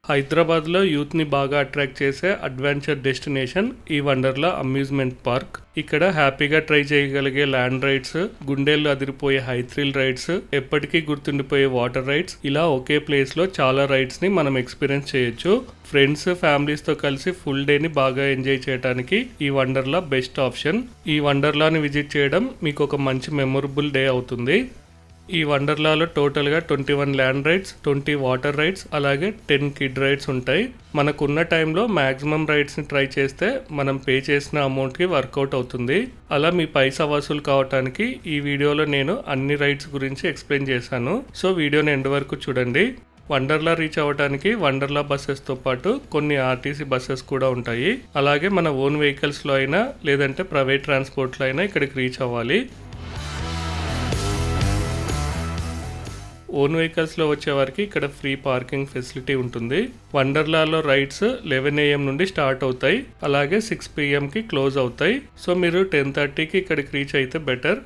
హైదరాబాద్లో యూత్ని బాగా అట్రాక్ట్ చేసే అడ్వెంచర్ డెస్టినేషన్ ఈ వండర్లా అమ్యూజ్మెంట్ పార్క్. ఇక్కడ హ్యాపీగా ట్రై చేయగలిగే ల్యాండ్ రైడ్స్, గుండెల్లో అదిరిపోయే హై థ్రిల్ రైడ్స్, ఎప్పటికీ గుర్తుండిపోయే వాటర్ రైడ్స్, ఇలా ఒకే ప్లేస్లో చాలా రైడ్స్ని మనం ఎక్స్పీరియన్స్ చేయొచ్చు. ఫ్రెండ్స్, ఫ్యామిలీస్తో కలిసి ఫుల్ డేని బాగా ఎంజాయ్ చేయడానికి ఈ వండర్లా బెస్ట్ ఆప్షన్. ఈ వండర్లాని విజిట్ చేయడం మీకు ఒక మంచి మెమొరబుల్ డే అవుతుంది. ఈ వండర్లాలో టోటల్గా 21 ల్యాండ్ రైడ్స్, 20 వాటర్ రైడ్స్, అలాగే 10 కిడ్ రైడ్స్ ఉంటాయి. మనకున్న టైంలో మ్యాక్సిమం రైడ్స్ని ట్రై చేస్తే మనం పే చేసిన అమౌంట్కి వర్కౌట్ అవుతుంది. అలా మీ పైసా వసూలు కావడానికి ఈ వీడియోలో నేను అన్ని రైడ్స్ గురించి ఎక్స్ప్లెయిన్ చేశాను. సో వీడియోని ఎండ్ వరకు చూడండి. వండర్లా రీచ్ అవ్వడానికి వండర్లా బస్సెస్తో పాటు కొన్ని ఆర్టీసీ బస్సెస్ కూడా ఉంటాయి. అలాగే మన ఓన్ వెహికల్స్లో అయినా లేదంటే ప్రైవేట్ ట్రాన్స్పోర్ట్లో అయినా ఇక్కడికి రీచ్ అవ్వాలి. ఓన్ వెహికల్స్లో వచ్చేవారికి ఇక్కడ ఫ్రీ పార్కింగ్ ఫెసిలిటీ ఉంటుంది. వండర్లాలో రైడ్స్ 11 AM నుండి స్టార్ట్ అవుతాయి, అలాగే 6 PM క్లోజ్ అవుతాయి. సో మీరు 10:30కి ఇక్కడికి రీచ్ అయితే బెటర్.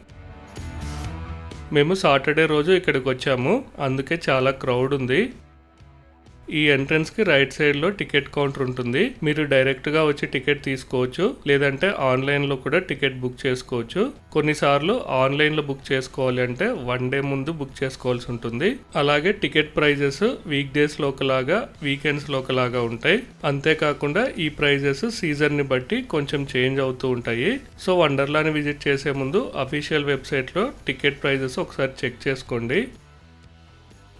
మేము సాటర్డే రోజు ఇక్కడికి వచ్చాము, అందుకే చాలా క్రౌడ్ ఉంది. ఈ ఎంట్రన్స్కి రైట్ సైడ్లో టికెట్ కౌంటర్ ఉంటుంది. మీరు డైరెక్ట్గా వచ్చి టికెట్ తీసుకోవచ్చు, లేదంటే ఆన్లైన్లో కూడా టికెట్ బుక్ చేసుకోవచ్చు. కొన్నిసార్లు ఆన్లైన్లో బుక్ చేసుకోవాలి అంటే 1 డే ముందు బుక్ చేసుకోవాల్సి ఉంటుంది. అలాగే టికెట్ ప్రైజెస్ వీక్ డేస్లో ఒకలాగా, వీకెండ్స్లో ఒకలాగా ఉంటాయి. అంతేకాకుండా ఈ ప్రైజెస్ సీజన్ని బట్టి కొంచెం చేంజ్ అవుతూ ఉంటాయి. సో వండర్లాని విజిట్ చేసే ముందు అఫీషియల్ వెబ్సైట్లో టికెట్ ప్రైజెస్ ఒకసారి చెక్ చేసుకోండి.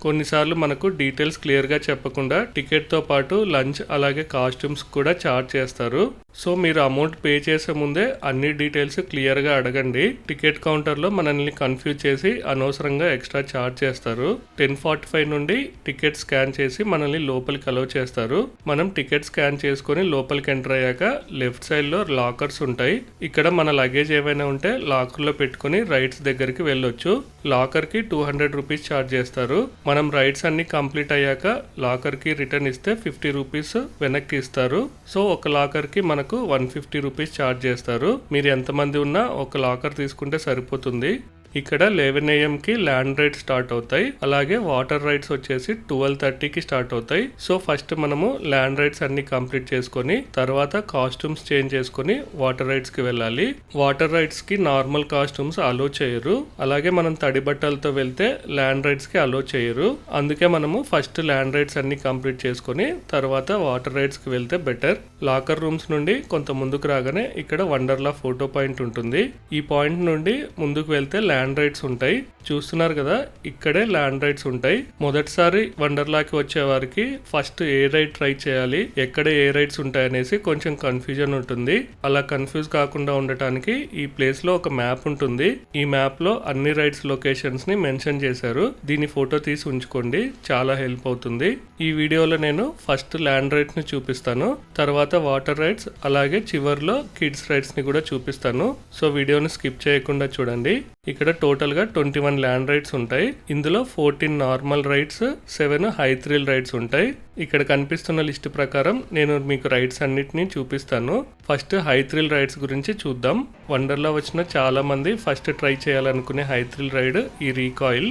కొన్నిసార్లు మనకు డీటెయిల్స్ క్లియర్గా చెప్పకుండా టికెట్తో పాటు లంచ్ అలాగే కాస్ట్యూమ్స్ కూడా చార్జ్ చేస్తారు. సో మీరు అమౌంట్ పే చేసే ముందే అన్ని డీటెయిల్స్ క్లియర్గా అడగండి. టికెట్ కౌంటర్లో మనల్ని కన్ఫ్యూజ్ చేసి అనవసరంగా ఎక్స్ట్రా చార్జ్ చేస్తారు. 10:45 నుండి టికెట్ స్కాన్ చేసి మనల్ని లోపలికి అలౌ చేస్తారు. మనం టికెట్ స్కాన్ చేసుకొని లోపలికి ఎంటర్ అయ్యాక లెఫ్ట్ సైడ్లో లాకర్స్ ఉంటాయి. ఇక్కడ మన లగేజ్ ఏమైనా ఉంటే లాకర్లో పెట్టుకుని రైడ్స్ దగ్గరికి వెళ్ళొచ్చు. లాకర్కి 200 రూపీస్ చార్జ్ చేస్తారు. మనం రైడ్స్ అన్ని కంప్లీట్ అయ్యాక లాకర్కి రిటర్న్ ఇస్తే 50 రూపీస్ వెనక్కి ఇస్తారు. సో ఒక లాకర్కి మనకు 150 రూపీస్ ఛార్జ్ చేస్తారు. మీరు ఎంతమంది ఉన్నా ఒక లాకర్ తీసుకుంటే సరిపోతుంది. ఇక్కడ 11 AM ల్యాండ్ రైడ్స్ స్టార్ట్ అవుతాయి. అలాగే వాటర్ రైడ్స్ వచ్చేసి 12:30కి స్టార్ట్ అవుతాయి. సో ఫస్ట్ మనము ల్యాండ్ రైడ్స్ అన్ని కంప్లీట్ చేసుకొని తర్వాత కాస్ట్యూమ్స్ చేంజ్ చేసుకొని వాటర్ రైడ్స్ కి వెళ్ళాలి. వాటర్ రైడ్స్ కి నార్మల్ కాస్ట్యూమ్స్ అలో చేయరు. అలాగే మనం తడి బట్టలతో వెళ్తే ల్యాండ్ రైడ్స్ కి అలో చేయరు. అందుకే మనము ఫస్ట్ ల్యాండ్ రైడ్స్ అన్ని కంప్లీట్ చేసుకొని తర్వాత వాటర్ రైడ్స్ కి వెళ్తే బెటర్. లాకర్ రూమ్స్ నుండి కొంత ముందుకు రాగానే ఇక్కడ వండర్లా ఫోటో పాయింట్ ఉంటుంది. ఈ పాయింట్ నుండి ముందుకు వెళ్తే ల్యాండ్ రైడ్స్ ఉంటాయి. చూస్తున్నారు కదా, ఇక్కడే ల్యాండ్ రైడ్స్ ఉంటాయి. మొదటిసారి వండర్లాకి వచ్చే వారికి ఫస్ట్ ఏ రైడ్ ట్రై చేయాలి, ఎక్కడ ఏ రైడ్స్ ఉంటాయనేసి కొంచెం కన్ఫ్యూజన్ ఉంటుంది. అలా కన్ఫ్యూజ్ కాకుండా ఉండటానికి ఈ ప్లేస్ లో ఒక మ్యాప్ ఉంటుంది. ఈ మ్యాప్ లో అన్ని రైడ్స్ లొకేషన్స్ ని మెన్షన్ చేశారు. దీని ఫోటో తీసి ఉంచుకోండి, చాలా హెల్ప్ అవుతుంది. ఈ వీడియోలో నేను ఫస్ట్ ల్యాండ్ రైడ్స్ ని చూపిస్తాను, తర్వాత వాటర్ రైడ్స్, అలాగే చివర్లో కిడ్స్ రైడ్స్ ని కూడా చూపిస్తాను. సో వీడియోని స్కిప్ చేయకుండా చూడండి. ఇక్కడ టోటల్ గా 21 ల్యాండ్ రైడ్స్ ఉంటాయి. ఇందులో 14 normal rides, 7 high thrill rides ఉంటాయి. ఇక్కడ కనిపిస్తున్న లిస్ట్ ప్రకారం నేను మీకు రైడ్స్ అన్నిటిని చూపిస్తాను. ఫస్ట్ హై థ్రిల్ రైడ్స్ గురించి చూద్దాం. వండర్లా వచ్చిన చాలా మంది ఫస్ట్ ట్రై చేయాలనుకునే హై థ్రిల్ రైడ్ ఈ రీకాయిల్.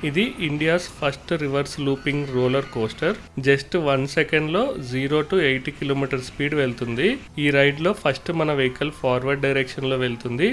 ఇది India's first reverse looping roller coaster. Just 1 సెకండ్లో 0 to 80 km స్పీడ్ వెళ్తుంది. ఈ రైడ్లో ఫస్ట్ మన వెహికల్ ఫార్వర్డ్ డైరెక్షన్లో వెళ్తుంది.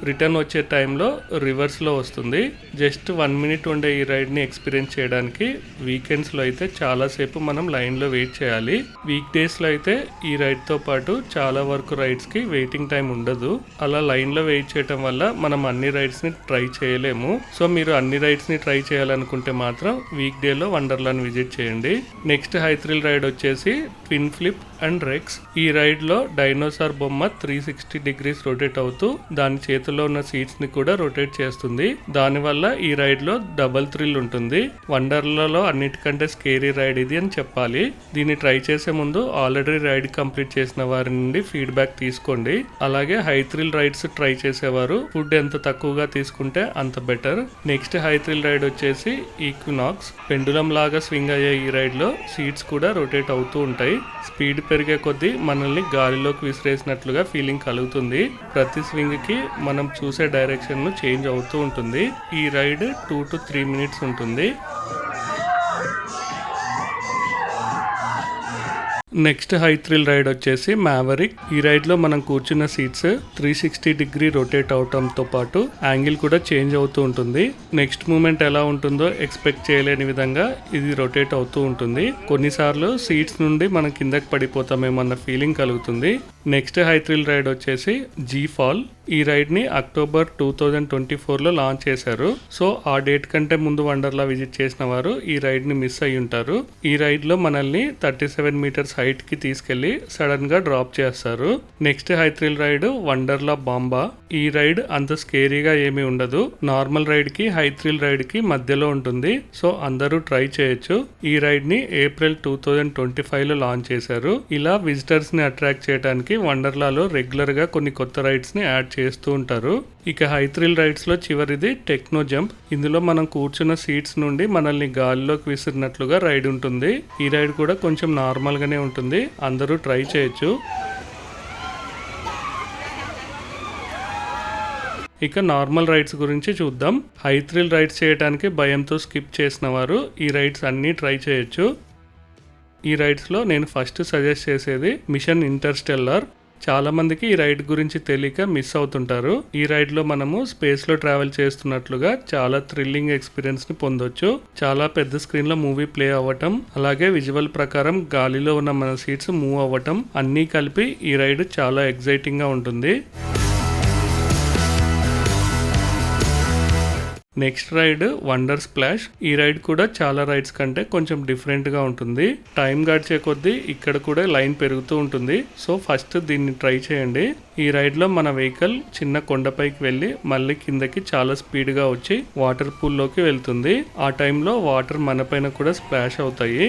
రిటర్న్ వచ్చే టైంలో రివర్స్లో వస్తుంది. జస్ట్ 1 minute ఉండే ఈ రైడ్ని ఎక్స్పీరియన్స్ చేయడానికి వీకెండ్స్లో అయితే చాలాసేపు మనం లైన్లో వెయిట్ చేయాలి. వీక్ డేస్లో అయితే ఈ రైడ్తో పాటు చాలా వరకు రైడ్స్కి వెయిటింగ్ టైం ఉండదు. అలా లైన్లో వెయిట్ చేయడం వల్ల మనం అన్ని రైడ్స్ని ట్రై చేయలేము. సో మీరు అన్ని రైడ్స్ని ట్రై చేయాలనుకుంటే మాత్రం వీక్ డేలో వండర్లాని విజిట్ చేయండి. నెక్స్ట్ హై థ్రిల్ రైడ్ వచ్చేసి ట్విన్ ఫ్లిప్ అండ్ రెక్స్. ఈ రైడ్లో డైనోసార్ బొమ్మ 360 degrees రొటేట్ అవుతూ దాని చేతిలో ఉన్న సీట్స్ ని కూడా రొటేట్ చేస్తుంది. దానివల్ల ఈ రైడ్ లో డబుల్ థ్రిల్ ఉంటుంది. వండర్లాలో అన్నిటికంటే స్కేరీ రైడ్ ఇది అని చెప్పాలి. దీన్ని ట్రై చేసే ముందు ఆల్రెడీ రైడ్ కంప్లీట్ చేసిన వారి నుండి ఫీడ్బ్యాక్ తీసుకోండి. అలాగే హై థ్రిల్ రైడ్స్ ట్రై చేసేవారు ఫుడ్ ఎంత తక్కువగా తీసుకుంటే అంత better. Next high thrill ride వచ్చేసి ఈక్వినాక్స్. పెండులం లాగా స్వింగ్ అయ్యే ఈ రైడ్ లో సీట్స్ కూడా రొటేట్ అవుతూ ఉంటాయి. స్పీడ్ పెరిగే కొద్దీ మనల్ని గాలిలోకి విసిరేసినట్లుగా ఫీలింగ్ కలుగుతుంది. ప్రతి స్వింగ్ కి మన మనం చూసే డైరెక్షన్ చేంజ్ అవుతూ ఉంటుంది. ఈ రైడ్ 2 to 3 minutes ఉంటుంది. నెక్స్ట్ హై థ్రిల్ రైడ్ వచ్చేసి మ్యావరిక్. ఈ రైడ్ లో మనం కూర్చున్న సీట్స్ 360 డిగ్రీ రొటేట్ అవటంతో పాటు యాంగిల్ కూడా చేంజ్ అవుతూ ఉంటుంది. నెక్స్ట్ మూమెంట్ ఎలా ఉంటుందో ఎక్స్పెక్ట్ చేయలేని విధంగా ఇది రొటేట్ అవుతూ ఉంటుంది. కొన్నిసార్లు సీట్స్ నుండి మనం కిందకి పడిపోతామేమన్న ఫీలింగ్ కలుగుతుంది. నెక్స్ట్ హై థ్రిల్ రైడ్ వచ్చేసి జీ ఫాల్. ఈ రైడ్ ని అక్టోబర్ 2024 లో లాంచ్ చేశారు. సో ఆ డేట్ కంటే ముందు వండర్లా విజిట్ చేసిన వారు ఈ రైడ్ ని మిస్ అయి ఉంటారు. ఈ రైడ్ లో మనల్ని 37 మీటర్స్ హైట్ కి తీసుకెళ్లి సడన్ గా డ్రాప్ చేస్తారు. Next high thrill ride Wonderla బాంబా. ఈ రైడ్ అంత స్కేరీగా ఏమీ ఉండదు. నార్మల్ రైడ్ కి హై థ్రిల్ రైడ్ కి మధ్యలో ఉంటుంది. సో అందరూ ట్రై చేయొచ్చు. ఈ రైడ్ ని ఏప్రిల్ 2025 లో లాంచ్ చేశారు. ఇలా విజిటర్స్ ని అట్రాక్ట్ చేయడానికి వండర్లాలో రెగ్యులర్ గా కొన్ని కొత్త రైడ్స్ ని యాడ్ చేస్తూ ఉంటారు. ఇక హై థ్రిల్ రైడ్స్ లో చివరిది టెక్నో జంప్. ఇందులో మనం కూర్చున్న సీట్స్ నుండి మనల్ని గాలిలోకి విసిరినట్లుగా రైడ్ ఉంటుంది. ఈ రైడ్ కూడా కొంచెం నార్మల్ గానే ఉంటుంది. అందరూ ట్రై చేయొచ్చు. ఇక నార్మల్ రైడ్స్ గురించి చూద్దాం. హై థ్రిల్ రైడ్స్ చేయడానికి భయంతో స్కిప్ చేసిన వారు ఈ రైడ్స్ అన్నీ ట్రై చేయొచ్చు. ఈ రైడ్స్లో నేను ఫస్ట్ సజెస్ట్ చేసేది మిషన్ ఇంటర్స్టెల్లార్. చాలా మందికి ఈ రైడ్ గురించి తెలియక మిస్ అవుతుంటారు. ఈ రైడ్ లో మనము స్పేస్ లో ట్రావెల్ చేస్తున్నట్లుగా చాలా థ్రిల్లింగ్ ఎక్స్పీరియన్స్ ని పొందొచ్చు. చాలా పెద్ద స్క్రీన్ లో మూవీ ప్లే అవ్వటం, అలాగే విజువల్ ప్రకారం గాలిలో ఉన్న మన సీట్స్ మూవ్ అవ్వటం అన్నీ కలిపి ఈ రైడ్ చాలా ఎక్సైటింగ్ గా ఉంటుంది. Next ride wonder splash. ఈ రైడ్ కూడా చాలా రైడ్స్ కంటే కొంచెం డిఫరెంట్ గా ఉంటుంది. టైం గడిచే కొద్దీ ఇక్కడ కూడా లైన్ పెరుగుతూ ఉంటుంది. సో ఫస్ట్ దీన్ని ట్రై చేయండి. ఈ రైడ్ లో మన వెహికల్ చిన్న కొండపైకి వెళ్ళి మళ్ళీ కిందకి చాలా స్పీడ్ గా వచ్చి వాటర్ పూల్ లోకి వెళ్తుంది. ఆ టైంలో వాటర్ మన పైన కూడా స్ప్లాష్ అవుతాయి.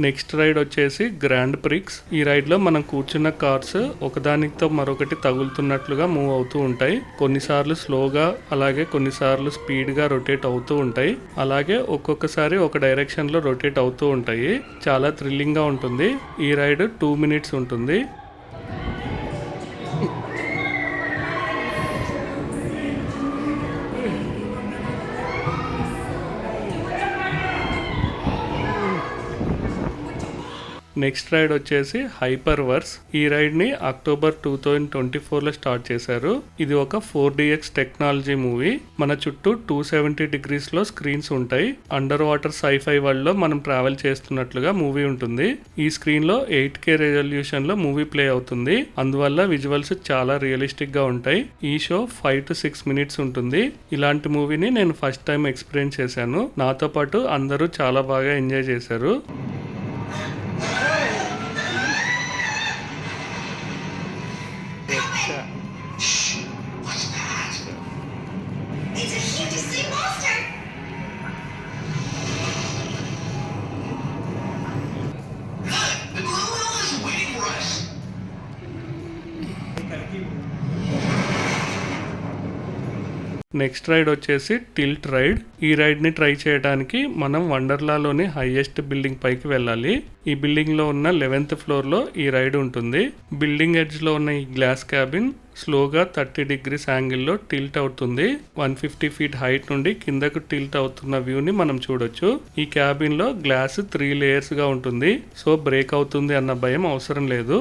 నెక్స్ట్ రైడ్ వచ్చేసి గ్రాండ్ ప్రిక్స్. ఈ రైడ్ లో మనం కూర్చున్న కార్స్ ఒకదానితో మరొకటి తగులుతున్నట్లుగా మూవ్ అవుతూ ఉంటాయి. కొన్నిసార్లు స్లోగా, అలాగే కొన్నిసార్లు స్పీడ్ గా రొటేట్ అవుతూ ఉంటాయి. అలాగే ఒక్కొక్కసారి ఒక డైరెక్షన్ లో రొటేట్ అవుతూ ఉంటాయి. చాలా థ్రిల్లింగ్ గా ఉంటుంది. ఈ రైడ్ 2 minutes ఉంటుంది. నెక్స్ట్ రైడ్ వచ్చేసి హైపర్ వర్స్. ఈ రైడ్ ని అక్టోబర్ 2024 లో స్టార్ట్ చేశారు. ఇది ఒక 4DX టెక్నాలజీ మూవీ. మన చుట్టూ 270 degrees లో స్క్రీన్స్ ఉంటాయి. అండర్ వాటర్ సైఫై వరల్డ్ లో మనం ట్రావెల్ చేస్తున్నట్లుగా మూవీ ఉంటుంది. ఈ స్క్రీన్ లో 8K రెజల్యూషన్ లో మూవీ ప్లే అవుతుంది. అందువల్ల విజువల్స్ చాలా రియలిస్టిక్ గా ఉంటాయి. ఈ షో 5 to 6 minutes ఉంటుంది. ఇలాంటి మూవీని నేను ఫస్ట్ టైం ఎక్స్పీరియన్స్ చేశాను. నాతో పాటు అందరూ చాలా బాగా ఎంజాయ్ చేశారు. నెక్స్ట్ రైడ్ వచ్చేసి టిల్ట్ రైడ్. ఈ రైడ్ ని ట్రై చేయడానికి మనం వండర్లాలోని హైయెస్ట్ బిల్డింగ్ పైకి వెళ్ళాలి. ఈ బిల్డింగ్ లో ఉన్న 11th ఫ్లోర్ లో ఈ రైడ్ ఉంటుంది. బిల్డింగ్ ఎడ్జ్ లో ఉన్న ఈ గ్లాస్ క్యాబిన్ స్లోగా 30 degrees యాంగిల్లో టిల్ట్ అవుతుంది. 150 feet హైట్ నుండి కిందకు టిల్ట్ అవుతున్న వ్యూని మనం చూడొచ్చు. ఈ క్యాబిన్ లో గ్లాస్ 3 layers గా ఉంటుంది. సో బ్రేక్ అవుతుంది అన్న భయం అవసరం లేదు.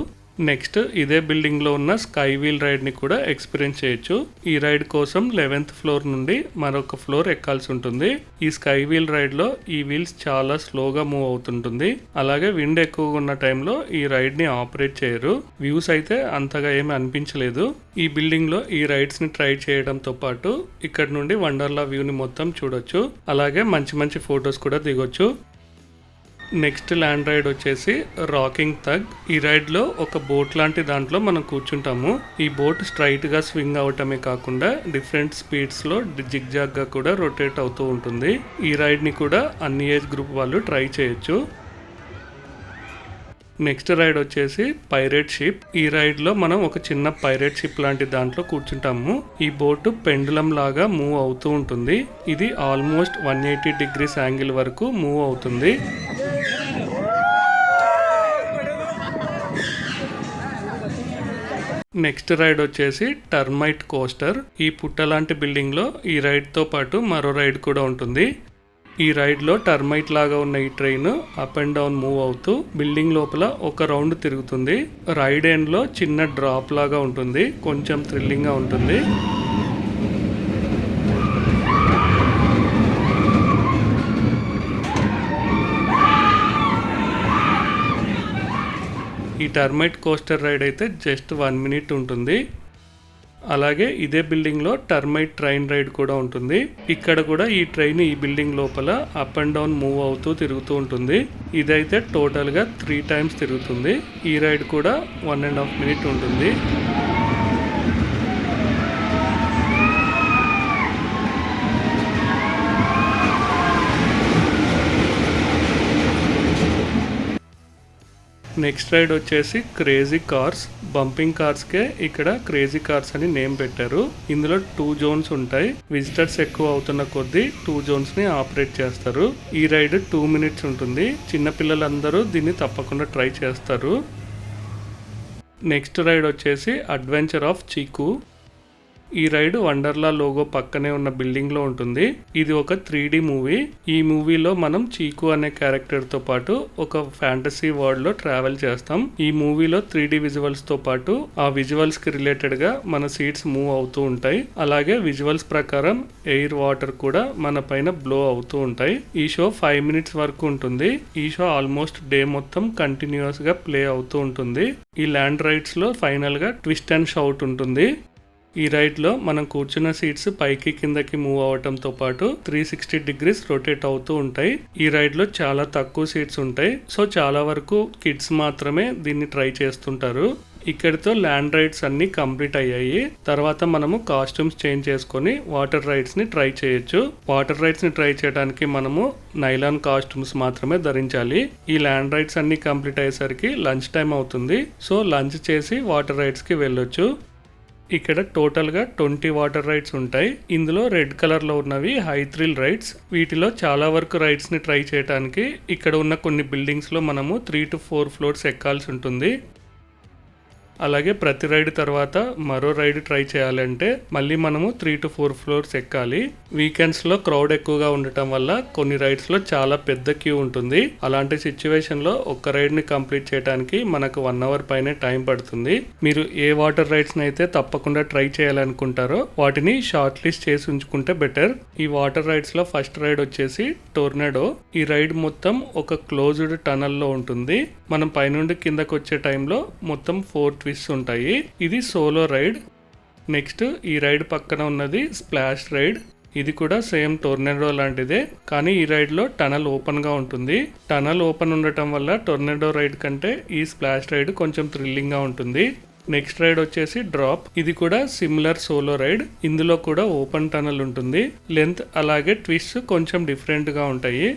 నెక్స్ట్ ఇదే బిల్డింగ్ లో ఉన్న స్కై వీల్ రైడ్ ని కూడా ఎక్స్పీరియన్స్ చేయొచ్చు. ఈ రైడ్ కోసం 11th ఫ్లోర్ నుండి మరొక ఫ్లోర్ ఎక్కాల్సి ఉంటుంది. ఈ స్కై వీల్ రైడ్ లో ఈ వీల్స్ చాలా స్లోగా మూవ్ అవుతుంటుంది. అలాగే విండ్ ఎక్కువగా ఉన్న టైంలో ఈ రైడ్ ని ఆపరేట్ చేయరు. వ్యూస్ అయితే అంతగా ఏమీ అనిపించలేదు. ఈ బిల్డింగ్ లో ఈ రైడ్స్ ని ట్రై చేయడంతో పాటు ఇక్కడ నుండి వండర్లా వ్యూ ని మొత్తం చూడొచ్చు. అలాగే మంచి మంచి ఫొటోస్ కూడా దిగొచ్చు. నెక్స్ట్ ల్యాండ్ రైడ్ వచ్చేసి రాకింగ్ థగ్. ఈ రైడ్ లో ఒక బోట్ లాంటి దాంట్లో మనం కూర్చుంటాము. ఈ బోట్ స్ట్రైట్ గా స్వింగ్ అవటమే కాకుండా డిఫరెంట్ స్పీడ్స్ లో జిగ్జాగ్ గా కూడా రొటేట్ అవుతూ ఉంటుంది. ఈ రైడ్ ని కూడా అన్ని ఏజ్ గ్రూప్ వాళ్ళు ట్రై చేయొచ్చు. నెక్స్ట్ రైడ్ వచ్చేసి పైరేట్ షిప్. ఈ రైడ్ లో మనం ఒక చిన్న పైరేట్ షిప్ లాంటి దాంట్లో కూర్చుంటాము. ఈ బోటు పెండులం లాగా మూవ్ అవుతూ ఉంటుంది. ఇది ఆల్మోస్ట్ 180 degrees యాంగిల్ వరకు మూవ్ అవుతుంది. నెక్స్ట్ రైడ్ వచ్చేసి టర్మైట్ కోస్టర్. ఈ పుట్ట లాంటి బిల్డింగ్ లో ఈ రైడ్ తో పాటు మరో రైడ్ కూడా ఉంటుంది. ఈ రైడ్ లో టర్మైట్ లాగా ఉన్న ఈ train up and down move అవుతూ బిల్డింగ్ లోపల ఒక రౌండ్ తిరుగుతుంది. రైడ్ ఎండ్ లో చిన్న డ్రాప్ లాగా ఉంటుంది, కొంచెం థ్రిల్లింగ్ గా ఉంటుంది. ఈ టర్మైట్ కోస్టర్ రైడ్ అయితే జస్ట్ 1 minute ఉంటుంది. అలాగే ఇదే బిల్డింగ్లో టర్మైట్ ట్రైన్ రైడ్ కూడా ఉంటుంది. ఇక్కడ కూడా ఈ ట్రైన్ ఈ బిల్డింగ్ లోపల అప్ అండ్ డౌన్ మూవ్ అవుతూ తిరుగుతూ ఉంటుంది. ఇదైతే టోటల్గా 3 times తిరుగుతుంది. ఈ రైడ్ కూడా 1.5 minute ఉంటుంది. నెక్స్ట్ రైడ్ వచ్చేసి క్రేజీ కార్స్. బంపింగ్ కార్స్కే ఇక్కడ క్రేజీ కార్స్ అని నేమ్ పెట్టారు. ఇందులో 2 zones ఉంటాయి. విజిటర్స్ ఎక్కువ అవుతున్న కొద్దీ 2 zones ని ఆపరేట్ చేస్తారు. ఈ రైడ్ 2 minutes ఉంటుంది. చిన్నపిల్లలందరూ దీన్ని తప్పకుండా ట్రై చేస్తారు. నెక్స్ట్ రైడ్ వచ్చేసి అడ్వెంచర్ ఆఫ్ చీకు. ఈ రైడ్ వండర్లా లోగో పక్కనే ఉన్న బిల్డింగ్ లో ఉంటుంది. ఇది ఒక 3D మూవీ. ఈ మూవీలో మనం చీకు అనే క్యారెక్టర్ తో పాటు ఒక ఫ్యాంటసీ వరల్డ్ లో ట్రావెల్ చేస్తాం. ఈ మూవీలో 3D విజువల్స్ తో పాటు ఆ విజువల్స్ కి రిలేటెడ్ గా మన సీట్స్ మూవ్ అవుతూ ఉంటాయి. అలాగే విజువల్స్ ప్రకారం ఎయిర్ వాటర్ కూడా మన పైన బ్లో అవుతూ ఉంటాయి. ఈ షో 5 minutes వరకు ఉంటుంది. ఈ షో ఆల్మోస్ట్ డే మొత్తం కంటిన్యూస్ గా ప్లే అవుతూ ఉంటుంది. ఈ ల్యాండ్ రైడ్స్ లో ఫైనల్ గా ట్విస్ట్ అండ్ షౌట్ ఉంటుంది. ఈ రైడ్ లో మనం కూర్చున్న సీట్స్ పైకి కిందకి మూవ్ అవటంతో పాటు 360 degrees రొటేట్ అవుతూ ఉంటాయి. ఈ రైడ్ లో చాలా తక్కువ సీట్స్ ఉంటాయి. సో చాలా వరకు కిడ్స్ మాత్రమే దీన్ని ట్రై చేస్తుంటారు. ఇక్కడితో ల్యాండ్ రైడ్స్ అన్ని కంప్లీట్ అయ్యాయి. తర్వాత మనము కాస్ట్యూమ్స్ చేంజ్ చేసుకొని వాటర్ రైడ్స్ ని ట్రై చేయొచ్చు. వాటర్ రైడ్స్ ని ట్రై చేయడానికి మనము నైలాన్ కాస్ట్యూమ్స్ మాత్రమే ధరించాలి. ఈ ల్యాండ్ రైడ్స్ అన్ని కంప్లీట్ అయ్యేసరికి లంచ్ టైం అవుతుంది. సో లంచ్ చేసి వాటర్ రైడ్స్ కి వెళ్ళొచ్చు. ఇక్కడ టోటల్గా 20 వాటర్ రైడ్స్ ఉంటాయి. ఇందులో రెడ్ కలర్లో ఉన్నవి హై థ్రిల్ రైడ్స్. వీటిలో చాలా వరకు రైడ్స్ని ట్రై చేయడానికి ఇక్కడ ఉన్న కొన్ని బిల్డింగ్స్లో మనము 3 to 4 floors ఎక్కాల్సి ఉంటుంది. అలాగే ప్రతి రైడ్ తర్వాత మరో రైడ్ ట్రై చేయాలంటే మళ్ళీ మనము 3 to 4 floors ఎక్కాలి. వీకెండ్స్లో క్రౌడ్ ఎక్కువగా ఉండటం వల్ల కొన్ని రైడ్స్లో చాలా పెద్ద క్యూ ఉంటుంది. అలాంటి సిచ్యువేషన్లో ఒక్క రైడ్ని కంప్లీట్ చేయడానికి మనకు 1 hour పైనే టైం పడుతుంది. మీరు ఏ వాటర్ రైడ్స్ని అయితే తప్పకుండా ట్రై చేయాలనుకుంటారో వాటిని షార్ట్ లిస్ట్ చేసి ఉంచుకుంటే బెటర్. ఈ వాటర్ రైడ్స్లో ఫస్ట్ రైడ్ వచ్చేసి టోర్నడో. ఈ రైడ్ మొత్తం ఒక క్లోజ్డ్ టనల్లో ఉంటుంది. మనం పైనుండి కిందకు వచ్చే టైంలో మొత్తం 4 twists ఉంటాయి. ఇది సోలో రైడ్. నెక్స్ట్ ఈ రైడ్ పక్కన ఉన్నది స్ప్లాష్ రైడ్. ఇది కూడా సేమ్ టోర్నడో లాంటిదే, కానీ ఈ రైడ్లో టనల్ ఓపెన్గా ఉంటుంది. టనల్ ఓపెన్ ఉండటం వల్ల టోర్నడో రైడ్ కంటే ఈ స్ప్లాష్ రైడ్ కొంచెం థ్రిల్లింగ్గా ఉంటుంది. నెక్స్ట్ రైడ్ వచ్చేసి డ్రాప్. ఇది కూడా సిమిలర్ సోలో రైడ్. ఇందులో కూడా ఓపెన్ టనల్ ఉంటుంది. లెంత్ అలాగే ట్విస్ట్ కొంచెం డిఫరెంట్గా ఉంటాయి.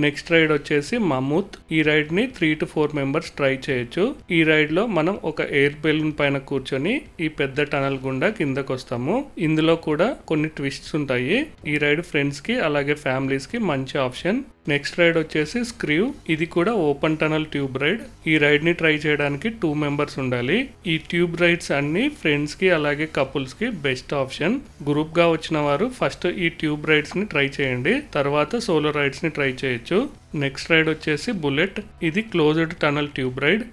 నెక్స్ట్ రైడ్ వచ్చేసి మమూత్. ఈ రైడ్ ని 3 to 4 members ట్రై చేయొచ్చు. ఈ రైడ్ లో మనం ఒక ఎయిర్ బెలూన్ పైన కూర్చొని ఈ పెద్ద టనల్ గుండా కిందకు వస్తాము. ఇందులో కూడా కొన్ని ట్విస్ట్స్ ఉంటాయి. ఈ రైడ్ ఫ్రెండ్స్ కి అలాగే ఫ్యామిలీస్ కి మంచి ఆప్షన్. నెక్స్ట్ రైడ్ వచ్చేసి స్క్రీవ్. ఇది కూడా ఓపెన్ టనల్ ట్యూబ్ రైడ్. ఈ రైడ్ ని ట్రై చేయడానికి 2 members ఉండాలి. ఈ ట్యూబ్ రైడ్స్ అన్ని ఫ్రెండ్స్ కి అలాగే కపుల్స్ కి బెస్ట్ ఆప్షన్. గ్రూప్ గా వచ్చిన వారు ఫస్ట్ ఈ ట్యూబ్ రైడ్స్ ని ట్రై చేయండి, తర్వాత సోలో రైడ్స్ ని ట్రై చేయొచ్చు. నెక్స్ట్ రైడ్ వచ్చేసి బుల్లెట్. ఇది క్లోజ్డ్ టనల్ ట్యూబ్ రైడ్.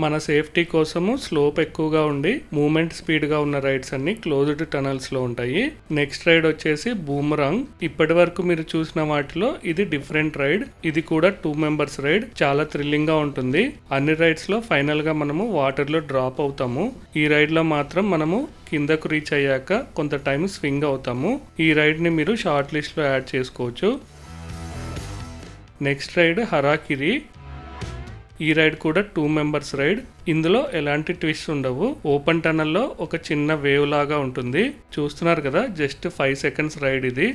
మన సేఫ్టీ కోసము స్లోప్ ఎక్కువగా ఉండి మూమెంట్ స్పీడ్గా ఉన్న రైడ్స్ అన్ని క్లోజ్డ్ టనల్స్లో ఉంటాయి. నెక్స్ట్ రైడ్ వచ్చేసి బూమరాంగ్. ఇప్పటి వరకు మీరు చూసిన వాటిలో ఇది డిఫరెంట్ రైడ్. ఇది కూడా 2 members రైడ్. చాలా థ్రిల్లింగ్గా ఉంటుంది. అన్ని రైడ్స్లో ఫైనల్గా మనము వాటర్లో డ్రాప్ అవుతాము. ఈ రైడ్లో మాత్రం మనము కిందకు రీచ్ అయ్యాక కొంత టైం స్వింగ్ అవుతాము. ఈ రైడ్ని మీరు షార్ట్ లిస్ట్లో యాడ్ చేసుకోవచ్చు. Next ride Harakiri. ఈ రైడ్ కూడా 2 members రైడ్. ఇందులో ఎలాంటి ట్విస్ట్ ఉండవు. ఓపెన్ టనల్లో ఒక చిన్న వేవ్ లాగా ఉంటుంది. చూస్తున్నారు కదా, జస్ట్ 5 seconds రైడ్ ఇది.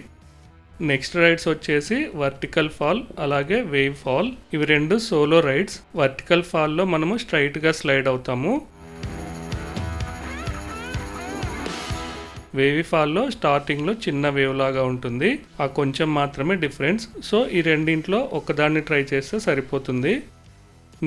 నెక్స్ట్ రైడ్స్ వచ్చేసి వర్టికల్ ఫాల్ అలాగే వేవ్ ఫాల్. ఇవి 2 సోలో రైడ్స్. వర్టికల్ ఫాల్లో మనము స్ట్రైట్గా స్లైడ్ అవుతాము. వేవీ ఫాల్లో స్టార్టింగ్లో చిన్న వేవ్ లాగా ఉంటుంది. ఆ కొంచెం మాత్రమే డిఫరెన్స్. సో ఈ రెండింట్లో ఒకదాన్ని ట్రై చేస్తే సరిపోతుంది.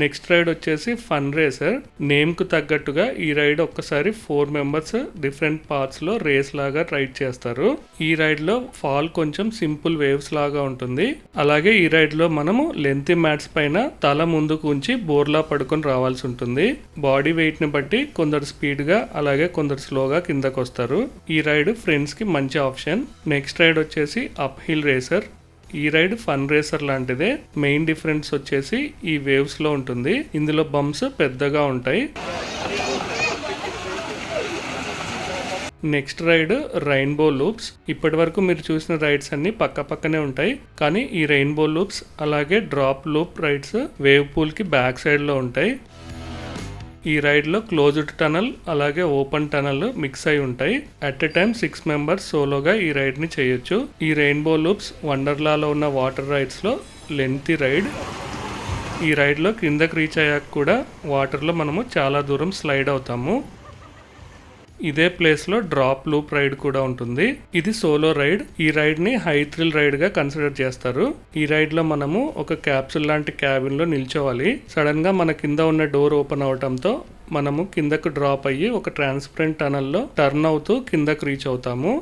నెక్స్ట్ రైడ్ వచ్చేసి ఫన్ రేసర్. నేమ్ కు తగ్గట్టుగా ఈ రైడ్ ఒక్కసారి 4 మెంబర్స్ డిఫరెంట్ పార్ట్స్ లో రేస్ లాగా రైడ్ చేస్తారు. ఈ రైడ్ లో ఫాల్ కొంచెం సింపుల్ వేవ్స్ లాగా ఉంటుంది. అలాగే ఈ రైడ్ లో మనము లెంతీ మ్యాట్స్ పైన తల ముందుకు ఉంచి బోర్లా పడుకొని రావాల్సి ఉంటుంది. బాడీ వెయిట్ ని బట్టి కొందరు స్పీడ్ గా అలాగే కొందరు స్లోగా కిందకు వస్తారు. ఈ రైడ్ ఫ్రెండ్స్ కి మంచి ఆప్షన్. నెక్స్ట్ రైడ్ వచ్చేసి అప్ హిల్ రేసర్. ఈ రైడ్ ఫన్ రేసర్ లాంటిదే. మెయిన్ డిఫరెన్స్ వచ్చేసి ఈ వేవ్స్ లో ఉంటుంది. ఇందులో బంప్స్ పెద్దగా ఉంటాయి. Next ride rainbow loops. ఇప్పటి వరకు మీరు చూసిన రైడ్స్ అన్ని పక్క పక్కనే ఉంటాయి, కానీ ఈ రెయిన్బో లూప్స్ అలాగే drop loop rides wave pool కి బ్యాక్ సైడ్ లో ఉంటాయి. ఈ రైడ్ లో క్లోజ్డ్ టనల్ అలాగే ఓపెన్ టనల్ మిక్స్ అయి ఉంటాయి. అట్ ఎ టైమ్ 6 మెంబర్స్ సోలోగా ఈ రైడ్ ని చేయొచ్చు. ఈ రెయిన్బో లూప్స్ వండర్లాలో ఉన్న వాటర్ రైడ్స్ లో లెంతీ రైడ్. ఈ రైడ్ లో కిందకి రీచ్ అయ్యాక కూడా వాటర్ లో మనము చాలా దూరం స్లైడ్ అవుతాము. ఇదే ప్లేస్ లో డ్రాప్ లూప్ రైడ్ కూడా ఉంటుంది. ఇది సోలో రైడ్. ఈ రైడ్ ని హై థ్రిల్ రైడ్ గా కన్సిడర్ చేస్తారు. ఈ రైడ్ లో మనము ఒక క్యాప్సూల్ లాంటి క్యాబిన్ లో నిల్చోవాలి. సడన్ గా మన కింద ఉన్న డోర్ ఓపెన్ అవటంతో మనము కిందకు డ్రాప్ అయ్యి ఒక ట్రాన్స్పరెంట్ టనల్ లో టర్న్ అవుతూ కిందకు రీచ్ అవుతాము.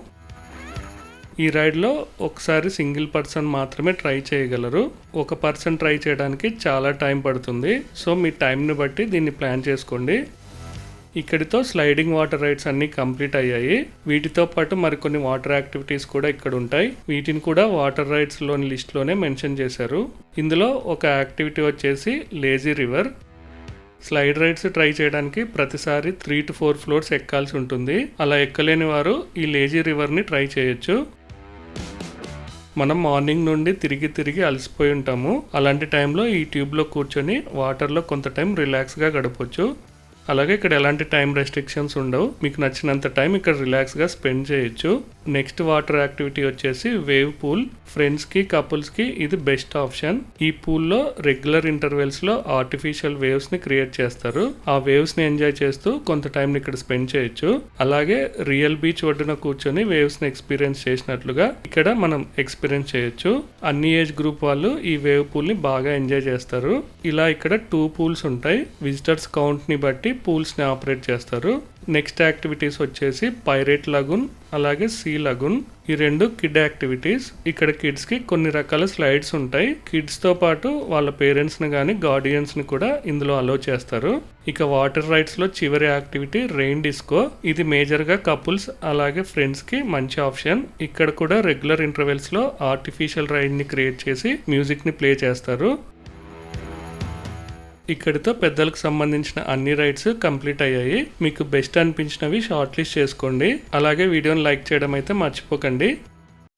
ఈ రైడ్ లో ఒకసారి సింగిల్ పర్సన్ మాత్రమే ట్రై చేయగలరు. ఒక పర్సన్ ట్రై చేయడానికి చాలా టైం పడుతుంది. సో మీ టైంని బట్టి దీన్ని ప్లాన్ చేసుకోండి. ఇక్కడితో స్లైడింగ్ వాటర్ రైడ్స్ అన్ని కంప్లీట్ అయ్యాయి. వీటితో పాటు మరికొన్ని వాటర్ యాక్టివిటీస్ కూడా ఇక్కడ ఉంటాయి. వీటిని కూడా వాటర్ రైడ్స్ లోని లిస్ట్ లోనే మెన్షన్ చేశారు. ఇందులో ఒక యాక్టివిటీ వచ్చేసి lazy river. Slide rides try చేయడానికి ప్రతిసారి 3 to 4 ఫ్లోర్స్ ఎక్కాల్సి ఉంటుంది. అలా ఎక్కలేని వారు ఈ లేజీ రివర్ ని ట్రై చేయొచ్చు. మనం మార్నింగ్ నుండి తిరిగి అలసిపోయి ఉంటాము. అలాంటి టైంలో ఈ ట్యూబ్ లో కూర్చొని వాటర్ లో కొంత టైం రిలాక్స్ గా గడపొచ్చు. అలాగే ఇక్కడ ఎలాంటి టైం రెస్ట్రిక్షన్స్ ఉండవు. మీకు నచ్చినంత టైం ఇక్కడ రిలాక్స్ గా స్పెండ్ చేయొచ్చు. నెక్స్ట్ వాటర్ యాక్టివిటీ వచ్చేసి వేవ్ పూల్. ఫ్రెండ్స్ కి కపుల్స్ కి ఇది బెస్ట్ ఆప్షన్. ఈ పూల్ లో రెగ్యులర్ ఇంటర్వెల్స్ లో ఆర్టిఫిషియల్ వేవ్స్ ని క్రియేట్ చేస్తారు. ఆ వేవ్స్ ని ఎంజాయ్ చేస్తూ కొంత టైం ఇక్కడ స్పెండ్ చేయొచ్చు. అలాగే రియల్ బీచ్ ఒడ్డున కూర్చొని వేవ్స్ ని ఎక్స్పీరియన్స్ చేసినట్లుగా ఇక్కడ మనం ఎక్స్పీరియన్స్ చేయొచ్చు. అన్ని ఏజ్ గ్రూప్ వాళ్ళు ఈ వేవ్ పూల్ ని బాగా ఎంజాయ్ చేస్తారు. ఇలా ఇక్కడ 2 పూల్స్ ఉంటాయి. విజిటర్స్ కౌంట్ ని బట్టి పూల్స్ ని ఆపరేట్ చేస్తారు. నెక్స్ట్ యాక్టివిటీస్ వచ్చేసి పైరేట్ లగూన్ అలాగే సీ లగూన్. ఈ 2 కిడ్ యాక్టివిటీస్. ఇక్కడ కిడ్స్ కి కొన్ని రకాల స్లైడ్స్ ఉంటాయి. కిడ్స్ తో పాటు వాళ్ళ పేరెంట్స్ ని గానీ గార్డియన్స్ ని కూడా ఇందులో అలో చేస్తారు. ఇక వాటర్ రైడ్స్ లో చివరి యాక్టివిటీ రెయిన్ డిస్కో. ఇది మేజర్ గా కపుల్స్ అలాగే ఫ్రెండ్స్ కి మంచి ఆప్షన్. ఇక్కడ కూడా రెగ్యులర్ ఇంటర్వెల్స్ లో ఆర్టిఫిషియల్ రైడ్ ని క్రియేట్ చేసి మ్యూజిక్ ని ప్లే చేస్తారు. ఇక్కడితో పెద్దలకు సంబంధించిన అన్ని రైడ్స్ కంప్లీట్ అయ్యాయి. మీకు బెస్ట్ అనిపించినవి షార్ట్ లిస్ట్ చేసుకోండి. అలాగే వీడియోని లైక్ చేయడం అయితే మర్చిపోకండి.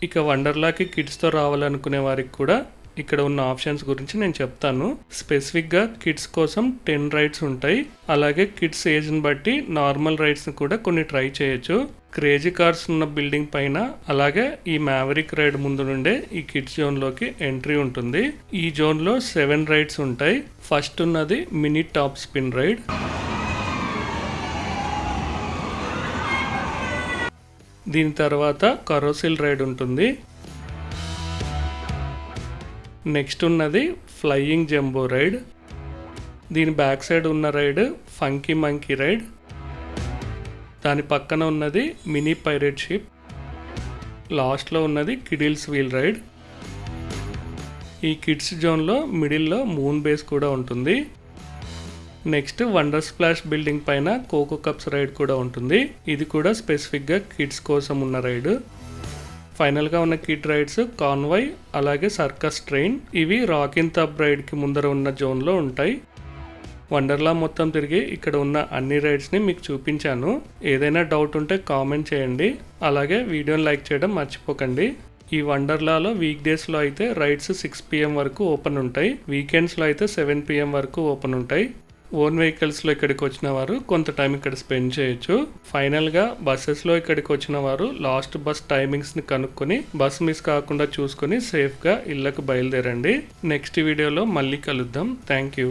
ఇక వండర్లాకి కిడ్స్తో రావాలనుకునే వారికి కూడా ఇక్కడ ఉన్న ఆప్షన్స్ గురించి నేను చెప్తాను. స్పెసిఫిక్గా కిడ్స్ కోసం 10 రైడ్స్ ఉంటాయి. అలాగే కిడ్స్ ఏజ్ని బట్టి నార్మల్ రైడ్స్ని కూడా కొన్ని ట్రై చేయొచ్చు. క్రేజీ కార్స్ ఉన్న బిల్డింగ్ పైన అలాగే ఈ మ్యావరిక్ రైడ్ ముందు నుండే ఈ కిడ్స్ జోన్లోకి ఎంట్రీ ఉంటుంది. ఈ జోన్లో 7 రైడ్స్ ఉంటాయి. ఫస్ట్ ఉన్నది మినీ టాప్ స్పిన్ రైడ్. దీని తర్వాత కరోసిల్ రైడ్ ఉంటుంది. నెక్స్ట్ ఉన్నది ఫ్లయింగ్ జంబో రైడ్. దీని బ్యాక్ సైడ్ ఉన్న రైడ్ ఫంకీ మంకీ రైడ్. దాని పక్కన ఉన్నది మినీ పైరేట్ షిప్. లాస్ట్లో ఉన్నది కిడిల్స్ వీల్ రైడ్. ఈ కిడ్స్ జోన్లో మిడిల్లో మూన్ బేస్ కూడా ఉంటుంది. నెక్స్ట్ వండర్ స్ప్లాష్ బిల్డింగ్ పైన కోకో కప్స్ రైడ్ కూడా ఉంటుంది. ఇది కూడా స్పెసిఫిక్గా కిడ్స్ కోసం ఉన్న రైడ్. ఫైనల్గా ఉన్న కిడ్ రైడ్స్ కాన్వాయ్ అలాగే సర్కస్ ట్రైన్. ఇవి రాకిన్ తబ్ రైడ్కి ముందర ఉన్న జోన్లో ఉంటాయి. వండర్లా మొత్తం తిరిగి ఇక్కడ ఉన్న అన్ని రైడ్స్ని మీకు చూపించాను. ఏదైనా డౌట్ ఉంటే కామెంట్ చేయండి. అలాగే వీడియోని లైక్ చేయడం మర్చిపోకండి. ఈ వండర్లాలో వీక్ డేస్లో అయితే రైడ్స్ 6 PM వరకు ఓపెన్ ఉంటాయి. వీకెండ్స్లో అయితే 7 PM వరకు ఓపెన్ ఉంటాయి. ఓన్ వెహికల్స్లో ఇక్కడికి వచ్చిన వారు కొంత టైం ఇక్కడ స్పెండ్ చేయొచ్చు. ఫైనల్గా బస్సెస్లో ఇక్కడికి వచ్చిన వారు లాస్ట్ బస్ టైమింగ్స్ని కనుక్కొని బస్ మిస్ కాకుండా చూసుకొని సేఫ్గా ఇళ్లకు బయలుదేరండి. నెక్స్ట్ వీడియోలో మళ్ళీ కలుద్దాం. Thank you.